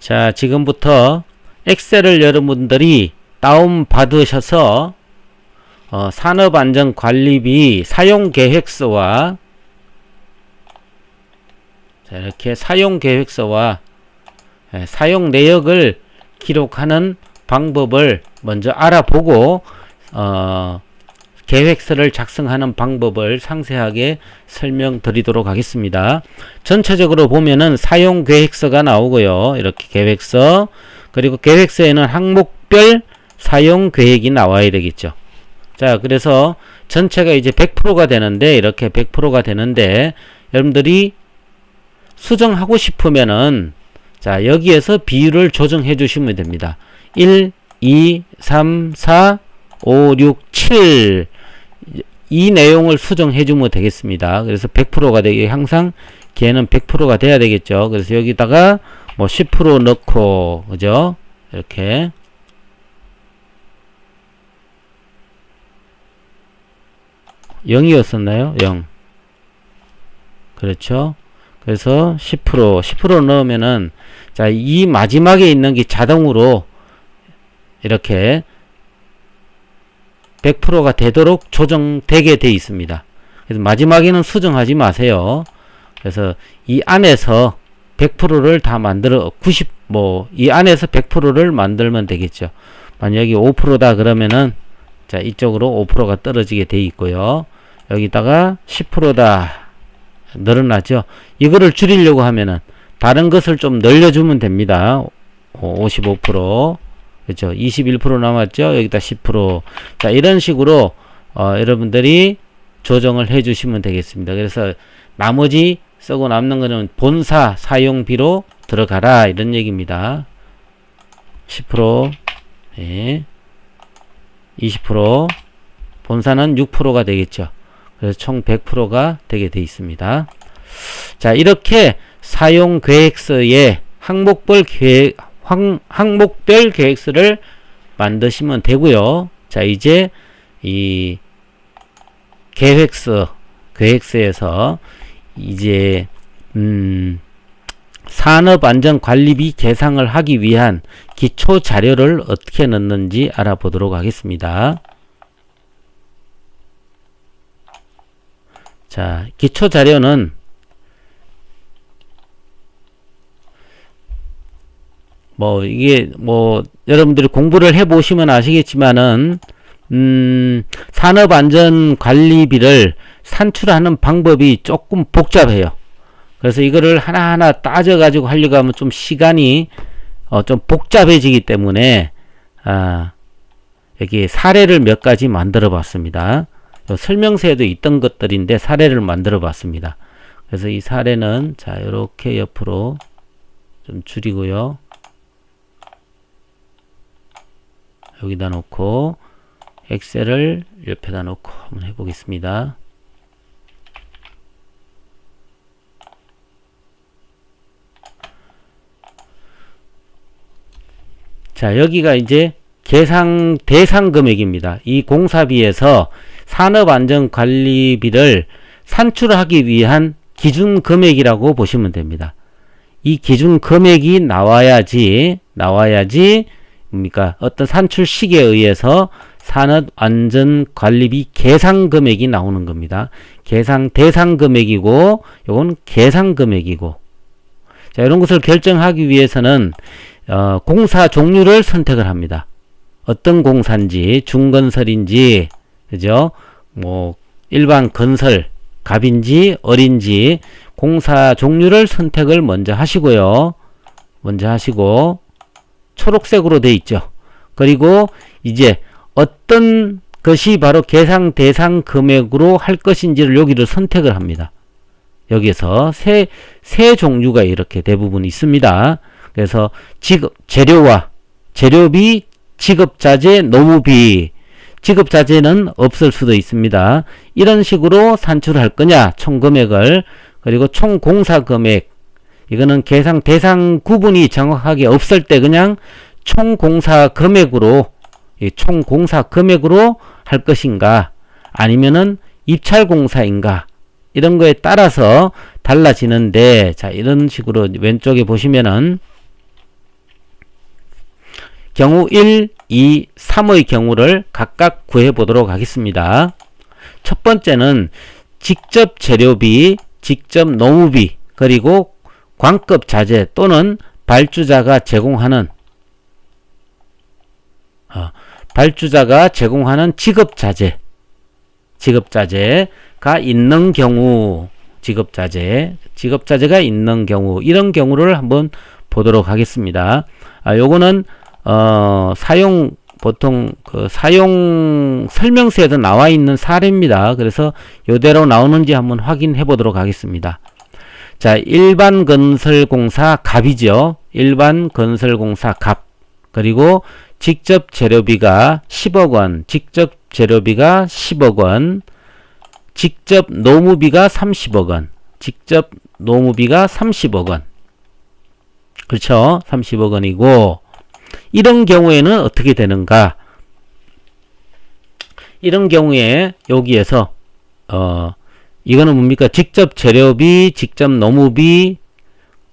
자, 지금부터 엑셀을 여러분들이 다운받으셔서 산업안전관리비 사용계획서와 자, 이렇게 사용계획서와 사용 내역을 기록하는 방법을 먼저 알아보고 계획서를 작성하는 방법을 상세하게 설명드리도록 하겠습니다. 전체적으로 보면은 사용계획서가 나오고요. 이렇게 계획서, 그리고 계획서에는 항목별 사용계획이 나와야 되겠죠. 자, 그래서 전체가 이제 100%가 되는데, 이렇게 100%가 되는데, 여러분들이 수정하고 싶으면은, 자, 여기에서 비율을 조정해 주시면 됩니다. 1, 2, 3, 4, 5, 6, 7. 이 내용을 수정해 주면 되겠습니다. 그래서 100%가 되게 항상 걔는 100%가 돼야 되겠죠. 그래서 여기다가 뭐 10% 넣고, 그죠? 이렇게. (0) 이었었나요? 0. 그렇죠. 그래서 10% 넣으면은, 자, 이 마지막에 있는 게 자동으로 이렇게 100%가 되도록 조정되게 되어 있습니다. 그래서 마지막에는 수정하지 마세요. 그래서 이 안에서 100%를 다 만들어, 이 안에서 100%를 만들면 되겠죠. 만약에 5%다 그러면은, 자, 이쪽으로 5%가 떨어지게 되어 있고요. 여기다가 10%다. 늘어나죠. 이거를 줄이려고 하면은, 다른 것을 좀 늘려주면 됩니다. 55%. 그렇죠. 21% 남았죠. 여기다 10%. 자, 이런 식으로 여러분들이 조정을 해 주시면 되겠습니다. 그래서 나머지 쓰고 남는 거는 본사 사용비로 들어가라, 이런 얘기입니다. 10%, 예. 20%, 본사는 6%가 되겠죠. 그래서 총 100%가 되게 돼 있습니다. 자, 이렇게 사용계획서에 항목별 계획서를 만드시면 되고요. 자, 이제 이 계획서에서 이제 산업안전관리비 계상을 하기 위한 기초 자료를 어떻게 넣는지 알아보도록 하겠습니다. 자, 기초 자료는 이게 여러분들이 공부를 해 보시면 아시겠지만은 산업안전관리비를 산출하는 방법이 조금 복잡해요. 그래서 이거를 하나하나 따져 가지고 하려고 하면 좀 시간이 좀 복잡해지기 때문에 여기 사례를 몇 가지 만들어 봤습니다. 설명서에도 있던 것들인데 사례를 만들어 봤습니다. 그래서 이 사례는, 자, 이렇게 옆으로 좀 줄이고요. 여기다 놓고 엑셀을 옆에다 놓고 한번 해보겠습니다. 자, 여기가 이제 계상 대상 금액입니다. 이 공사비에서 산업안전관리비를 산출하기 위한 기준 금액이라고 보시면 됩니다. 이 기준 금액이 나와야지 어떤 산출 시기에 의해서 산업안전관리비 계상 금액이 나오는 겁니다. 계상 대상 금액이고, 요건 계상 금액이고. 자, 이런 것을 결정하기 위해서는 공사 종류를 선택을 합니다. 어떤 공사인지, 중건설인지, 그죠? 일반 건설, 갑인지, 어린지, 공사 종류를 선택을 먼저 하시고요. 초록색으로 되어 있죠. 그리고 이제 어떤 것이 바로 계상 대상 금액으로 할 것인지를 여기를 선택을 합니다. 여기에서 세 종류가 이렇게 대부분 있습니다. 그래서 재료비, 직업자재, 노무비. 직업자재는 없을 수도 있습니다. 이런 식으로 산출할 거냐, 총금액을. 그리고 총공사금액. 이거는 계상 대상 구분이 정확하게 없을 때 그냥 총공사 금액으로 할 것인가, 아니면은 입찰공사인가, 이런 거에 따라서 달라지는데, 자, 이런 식으로 왼쪽에 보시면은 경우 1, 2, 3의 경우를 각각 구해 보도록 하겠습니다. 첫 번째는 직접 재료비, 직접 노무비, 그리고 광급 자재 또는 발주자가 제공하는 직업자재가 있는 경우, 직업자재가 있는 경우, 이런 경우를 한번 보도록 하겠습니다. 요거는 보통 사용 설명서에도 나와 있는 사례입니다. 그래서 요대로 나오는지 한번 확인해 보도록 하겠습니다. 자, 일반 건설공사 갑이죠. 일반 건설공사 갑. 그리고 직접 재료비가 10억 원, 직접 재료비가 10억 원, 직접 노무비가 30억 원, 직접 노무비가 30억 원. 그렇죠? 30억 원이고, 이런 경우에는 어떻게 되는가? 이런 경우에 여기에서 이거는 뭡니까? 직접 재료비, 직접 노무비,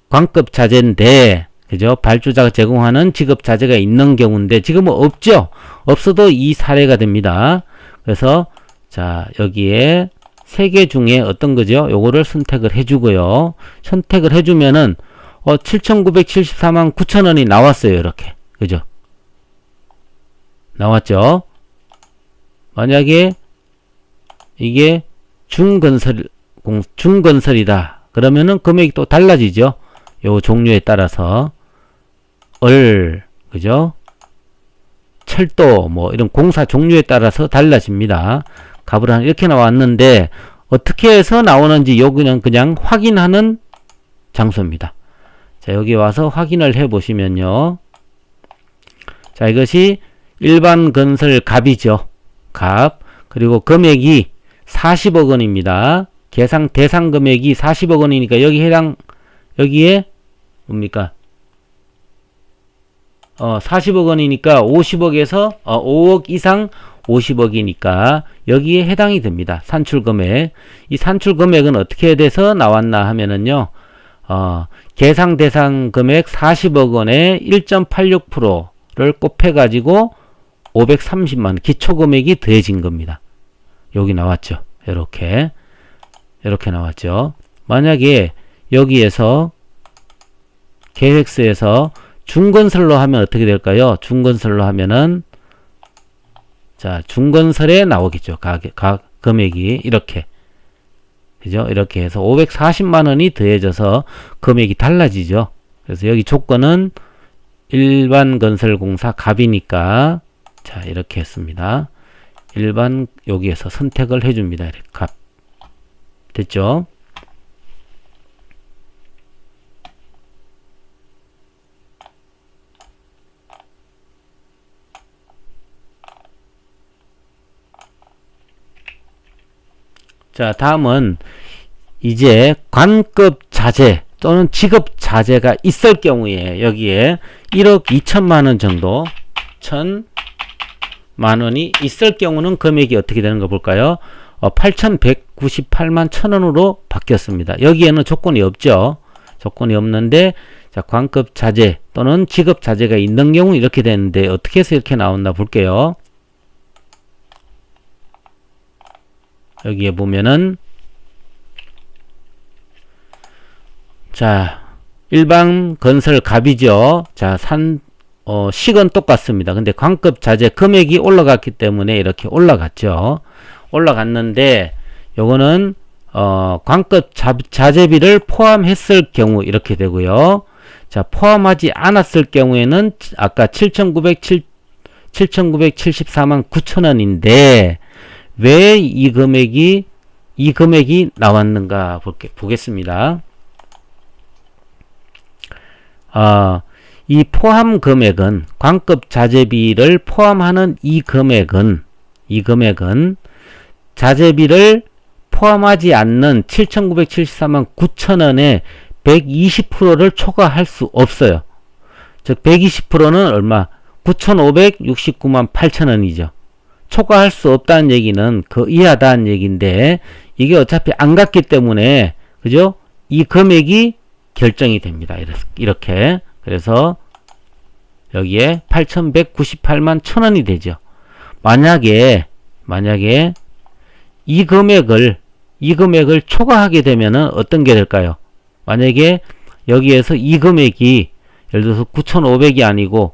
광급 자재인데, 그죠? 발주자가 제공하는 직업 자재가 있는 경우인데 지금은 없죠? 없어도 이 사례가 됩니다. 그래서 자, 여기에 세 개 중에 어떤 거죠? 요거를 선택을 해주고요. 선택을 해주면은 7,974만 9천원이 나왔어요. 이렇게. 그죠? 나왔죠? 만약에 이게 중건설이다. 그러면은 금액이 또 달라지죠? 요 종류에 따라서. 그죠? 철도, 뭐, 이런 공사 종류에 따라서 달라집니다. 갑을 이렇게 나왔는데, 어떻게 해서 나오는지 여기는 그냥 확인하는 장소입니다. 자, 여기 와서 확인을 해 보시면요. 자, 이것이 일반 건설 갑이죠. 갑. 그리고 금액이 40억 원입니다. 대상 금액이 40억 원이니까 여기에 뭡니까? 40억 원이니까 50억에서 5억 이상 50억이니까 여기에 해당이 됩니다. 산출금액. 이 산출금액은 어떻게 돼서 나왔나 하면은요. 계상 대상 금액 40억 원에 1.86%를 곱해가지고 530만 기초금액이 더해진 겁니다. 여기 나왔죠. 이렇게 나왔죠. 만약에 여기에서 계획서에서 중건설로 하면 어떻게 될까요? 중건설로 하면은 자, 중건설에 나오겠죠. 금액이 이렇게. 그죠? 이렇게 해서 540만 원이 더해져서 금액이 달라지죠. 그래서 여기 조건은 일반 건설공사 갑이니까 자, 이렇게 했습니다. 일반 여기에서 선택을 해줍니다. 이렇게 갑. 됐죠? 자, 다음은 이제 관급 자재 또는 직업 자재가 있을 경우에 여기에 1억 2천만 원 정도 1,000만 원이 있을 경우는 금액이 어떻게 되는 거 볼까요? 8,198만 1,000원으로 바뀌었습니다. 여기에는 조건이 없죠. 조건이 없는데 자, 관급 자재 또는 직업 자재가 있는 경우 이렇게 되는데 어떻게 해서 이렇게 나온다 볼게요. 여기에 보면은 자, 일반 건설 갑이죠. 자, 식은 똑같습니다. 근데 관급 자재 금액이 올라갔기 때문에 이렇게 올라갔죠. 올라갔는데 요거는 관급 자재비를 포함했을 경우 이렇게 되고요. 자, 포함하지 않았을 경우에는 아까 7,974만 9천원인데 왜 이 금액이 나왔는가 보겠습니다. 이 포함 금액은 관급 자재비를 포함하는 이 금액은 자재비를 포함하지 않는 7,974만 9천원에 120%를 초과할 수 없어요. 즉 120%는 얼마? 9,569만 8천원이죠. 초과할 수 없다는 얘기는 그 이하다는 얘기인데 이게 어차피 안 갔기 때문에 그죠? 이 금액이 결정이 됩니다. 이렇게. 그래서 여기에 8,198만 1,000원이 되죠. 만약에 이 금액을 초과하게 되면은 어떤 게 될까요? 만약에 여기에서 이 금액이 예를 들어서 9,500이 아니고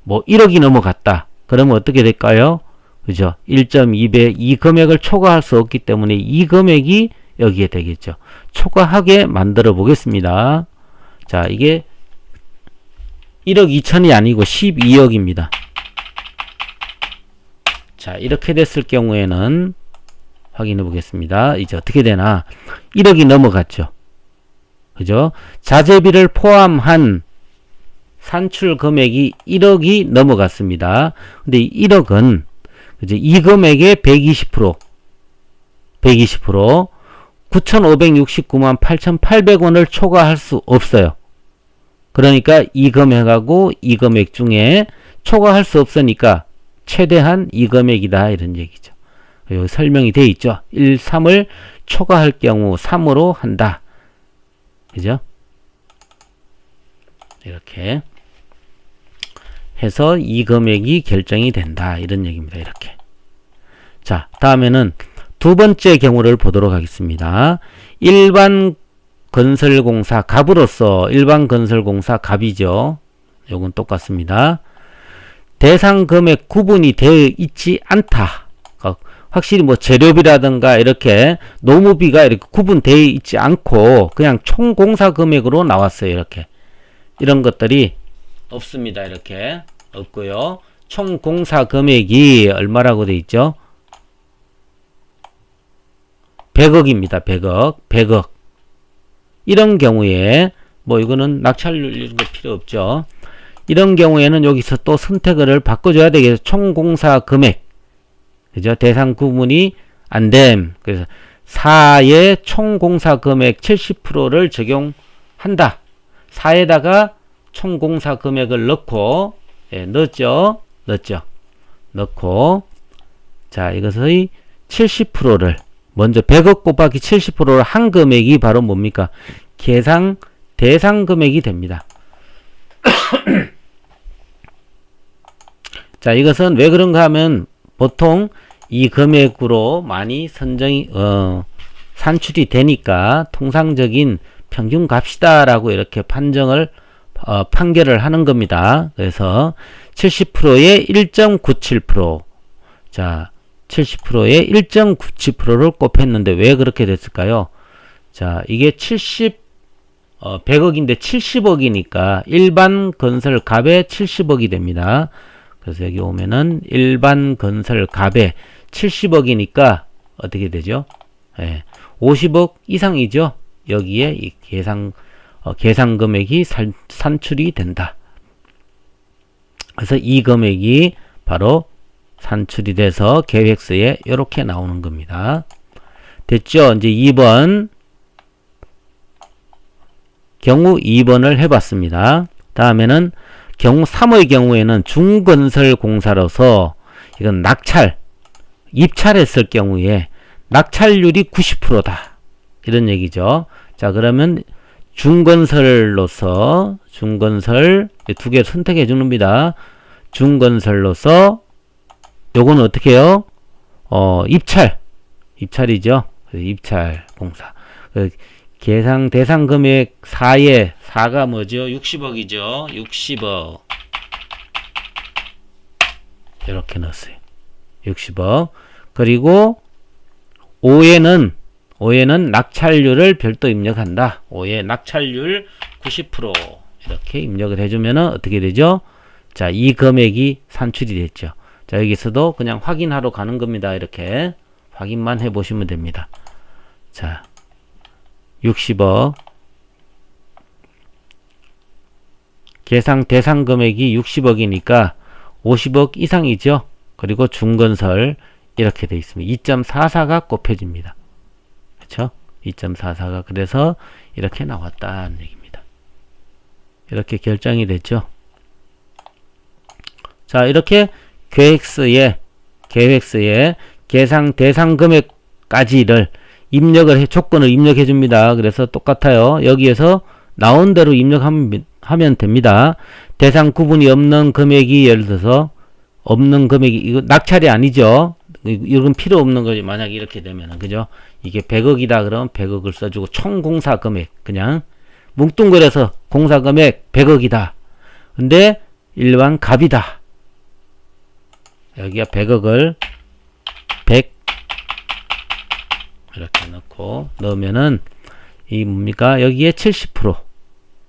뭐 1억이 넘어갔다. 그러면 어떻게 될까요? 그죠? 1.2배 이 금액을 초과할 수 없기 때문에 이 금액이 여기에 되겠죠. 초과하게 만들어 보겠습니다. 자, 이게 1억 2천이 아니고 12억입니다. 자, 이렇게 됐을 경우에는 확인해 보겠습니다. 이제 어떻게 되나? 1억이 넘어갔죠. 그죠? 자재비를 포함한 산출 금액이 1억이 넘어갔습니다. 근데 1억은 그죠? 이 금액의 120%, 9,569만 8,800원을 초과할 수 없어요. 그러니까 이 금액하고 이 금액 중에 초과할 수 없으니까 최대한 이 금액이다 이런 얘기죠. 여기 설명이 되어 있죠. 1, 3을 초과할 경우 3으로 한다. 그죠? 이렇게 해서 이 금액이 결정이 된다 이런 얘기입니다. 이렇게. 자, 다음에는 두 번째 경우를 보도록 하겠습니다. 일반 건설공사 갑으로서 일반 건설공사 갑이죠. 요건 똑같습니다. 대상 금액 구분이 되어 있지 않다. 확실히 뭐 재료비라든가 이렇게 노무비가 이렇게 구분되어 있지 않고 그냥 총 공사 금액으로 나왔어요. 이렇게. 이런 것들이 없습니다. 이렇게 없고요. 총 공사 금액이 얼마라고 되어 있죠? 100억입니다. 100억. 이런 경우에 뭐 이거는 낙찰률 이런 거 필요 없죠. 이런 경우에는 여기서 또 선택을 바꿔줘야 되겠죠. 총 공사 금액. 그죠? 대상 구분이 안 됨. 그래서 4의 총 공사 금액 70%를 적용한다. 4에다가 총 공사 금액을 넣고 넣었죠. 넣고 자, 이것의 70%를 먼저 100억 곱하기 70%를 한 금액이 바로 뭡니까? 대상 금액이 됩니다. 자, 이것은 왜 그런가 하면 보통 이 금액으로 많이 산출이 되니까 통상적인 평균 값이다라고 이렇게 판결을 하는 겁니다. 그래서 70%에 1.97%. 자, 70%에 1.97%를 곱했는데 왜 그렇게 됐을까요? 자, 이게 100억인데 70억이니까 일반 건설 갑에 70억이 됩니다. 그래서 여기 오면은 일반 건설 갑에 70억이니까 어떻게 되죠? 50억 이상이죠. 여기에 이 계산 금액이 산출이 된다. 그래서 이 금액이 바로 산출이 돼서 계획서에 이렇게 나오는 겁니다. 됐죠? 이제 2번 경우 2번을 해봤습니다. 다음에는 경우 3의 경우에는 중건설공사로서 이건 입찰했을 경우에 낙찰률이 90%다. 이런 얘기죠. 자, 그러면 중건설 두 개 선택해 줍니다. 중건설로서 요거는 어떻게 해요? 입찰이죠. 입찰 공사. 대상 금액 4가 뭐죠? 60억이죠. 60억. 이렇게 넣었어요. 60억. 그리고 5에는 낙찰률을 별도 입력한다. 5에 낙찰률 90% 이렇게 입력을 해주면은 어떻게 되죠? 자, 이 금액이 산출이 됐죠. 자, 여기서도 그냥 확인하러 가는 겁니다. 이렇게 확인만 해 보시면 됩니다. 자, 60억. 대상 금액이 60억이니까 50억 이상이죠. 그리고 중건설 이렇게 되어 있습니다. 2.44가 곱해집니다. 그렇죠? 2.44가 그래서 이렇게 나왔다는 얘기입니다. 이렇게 결정이 됐죠. 자, 이렇게 계획서에 대상 금액까지를 조건을 입력해 줍니다. 그래서 똑같아요. 여기에서 나온 대로 입력하면 하면 됩니다. 대상 구분이 없는 금액이 예를 들어서 없는 금액이 이거 낙찰이 아니죠. 이건 필요 없는 거지. 만약에 이렇게 되면은 그죠? 이게 100억이다 그러면 100억을 써주고 총 공사 금액 그냥 뭉뚱그려서 공사 금액 100억이다. 근데 일반 갑이다. 여기가 100억을 100 이렇게 넣으면은 이 뭡니까? 여기에 70%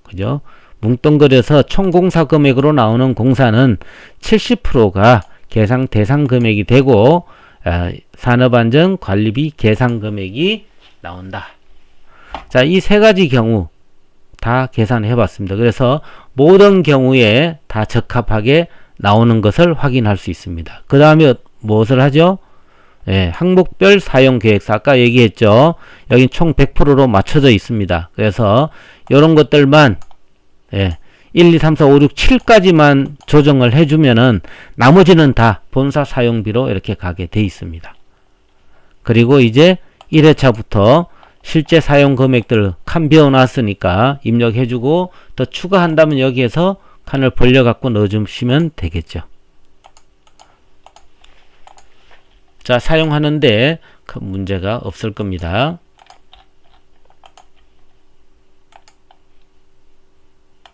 그죠? 뭉뚱그려서 총 공사 금액으로 나오는 공사는 70%가 계상 대상 금액이 되고 산업안전 관리비 계상 금액이 나온다. 자, 이 세 가지 경우 다 계산해 봤습니다. 그래서 모든 경우에 다 적합하게 나오는 것을 확인할 수 있습니다. 그 다음에 무엇을 하죠? 항목별 사용 계획서 아까 얘기했죠. 여기 총 100%로 맞춰져 있습니다. 그래서 이런 것들만 1, 2, 3, 4, 5, 6, 7까지만 조정을 해주면은 나머지는 다 본사 사용비로 이렇게 가게 돼 있습니다. 그리고 이제 1회차부터 실제 사용 금액들 칸 비워놨으니까 입력해주고 더 추가한다면 여기에서 칸을 벌려갖고 넣어주시면 되겠죠. 자, 사용하는데 큰 문제가 없을 겁니다.